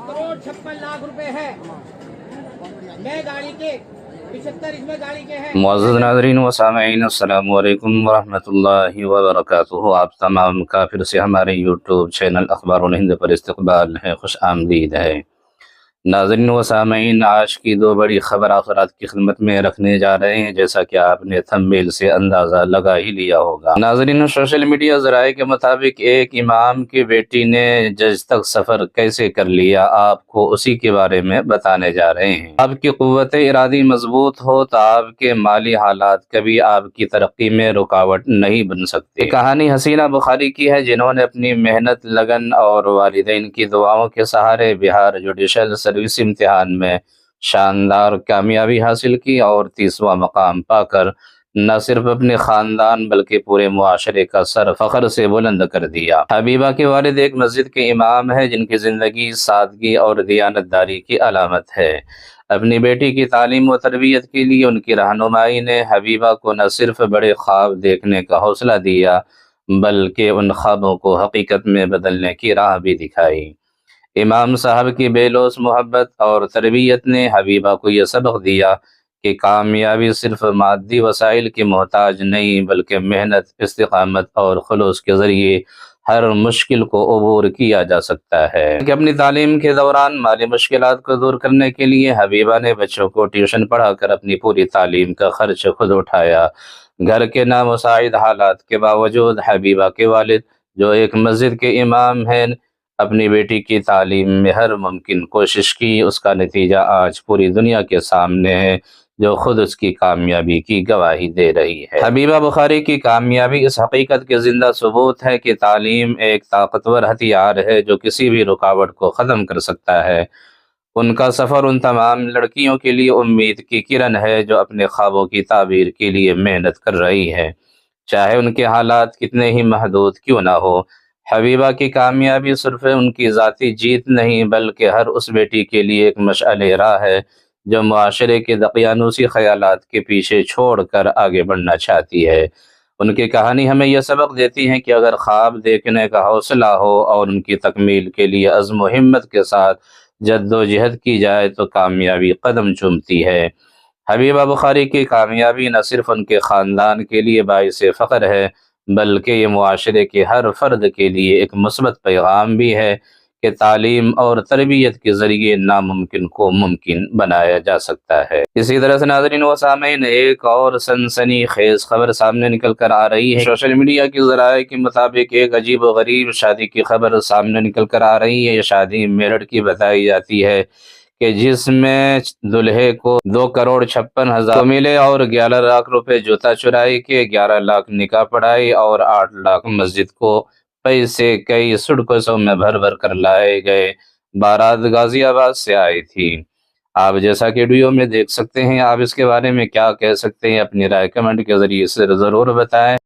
2,56,00,000 रुपए है। नए गाड़ी के 75 इसमें गाड़ी के हैं। मुअज़्ज़ज़ नाज़रीन व सामईन, अस्सलामु अलैकुम व रहमतुल्लाहि व बरकातुहू। आप तमाम का फिर से हमारे यूट्यूब चैनल अखबारुल हिंद पर इस्तक़बाल है, खुश आमदीद है। नाज़रीन व सामईन, आज की दो बड़ी खबर आखिरात की खिदमत में रखने जा रहे हैं, जैसा कि आपने थंबनेल से अंदाज़ा लगा ही लिया होगा। नाज़रीन, सोशल मीडिया ज़राए के मुताबिक एक इमाम की बेटी ने जज तक सफ़र कैसे कर लिया, आपको उसी के बारे में बताने जा रहे हैं। आपकी क़ुव्वत इरादी मजबूत हो तो आपके माली हालात कभी आपकी तरक्की में रुकावट नहीं बन सकते। ये कहानी हसीना बुखारी की है, जिन्होंने अपनी मेहनत, लगन और वालिदैन की दुआओं के सहारे बिहार जुडिशल सर्विस इम्तिहान में शानदार कामयाबी हासिल की और 30वां मकाम पाकर न सिर्फ अपने ख़ानदान बल्कि पूरे मुआशरे का सर फ़ख्र से बुलंद कर दिया। हबीबा के वालिद एक मस्जिद के इमाम है, जिनकी ज़िंदगी सादगी और दियानतदारी की अलामत है। अपनी बेटी की तालीम व तरबियत के लिए उनकी रहनुमाई ने हबीबा को न सिर्फ बड़े ख्वाब देखने का हौसला दिया, बल्कि उन ख्वाबों को हकीकत में बदलने की राह भी दिखाई। इमाम साहब की बेलौस मोहब्बत और तरबियत ने हबीबा को यह सबक दिया कि कामयाबी सिर्फ मादी वसाइल की मोहताज नहीं, बल्कि मेहनत, इस्तिकामत और खुलूस के ज़रिए हर मुश्किल को अबूर किया जा सकता है। कि अपनी तालीम के दौरान माली मुश्किलात को दूर करने के लिए हबीबा ने बच्चों को ट्यूशन पढ़ाकर अपनी पूरी तालीम का खर्च खुद उठाया। घर के नामुसाइद हालात के बावजूद हबीबा के वालिद, जो एक मस्जिद के इमाम हैं, अपनी बेटी की तालीम में हर मुमकिन कोशिश की। उसका नतीजा आज पूरी दुनिया के सामने है, जो खुद उसकी कामयाबी की गवाही दे रही है। हबीबा बुखारी की कामयाबी इस हकीकत के ज़िंदा सबूत है कि तालीम एक ताकतवर हथियार है, जो किसी भी रुकावट को ख़त्म कर सकता है। उनका सफ़र उन तमाम लड़कियों के लिए उम्मीद की किरण है, जो अपने ख्वाबों की ताबीर के लिए मेहनत कर रही है, चाहे उनके हालात कितने ही महदूद क्यों ना हो। हबीबा की कामयाबी सिर्फ उनकी ज़ाती जीत नहीं, बल्कि हर उस बेटी के लिए एक मशअल राह है, जो मुआशरे के दकियानूसी ख़यालात के पीछे छोड़कर आगे बढ़ना चाहती है। उनकी कहानी हमें यह सबक देती है कि अगर ख्वाब देखने का हौसला हो और उनकी तकमील के लिए अज़्म व हिम्मत के साथ जद्दोजहद की जाए तो कामयाबी कदम चूमती है। हबीबा बुखारी की कामयाबी न सिर्फ उनके ख़ानदान के लिए बाइस फ़ख्र है, बल्कि ये मुआशरे के हर फ़र्द के लिए एक मुस्बत पैगाम भी है कि तालीम और तरबियत के ज़रिए नामुमकिन को मुमकिन बनाया जा सकता है। इसी तरह से नाज़रीन व सामईन, एक और सनसनी खेज़ खबर सामने निकल कर आ रही है। सोशल मीडिया की ज़राए के मुताबिक एक अजीब व गरीब शादी की खबर सामने निकल कर आ रही है। यह शादी मेरठ की बताई जाती है कि जिसमें दुल्हे को 2,56,000 मिले और 11 लाख रुपए जूता चुराई के, 11 लाख निकाह पढ़ाई और 8 लाख मस्जिद को पैसे कई सुटकेसों में भर भर कर लाए गए। बारात गाजियाबाद से आई थी। आप जैसा कि वीडियो में देख सकते हैं। आप इसके बारे में क्या कह सकते हैं, अपनी राय कमेंट के जरिए से ज़रूर बताएं।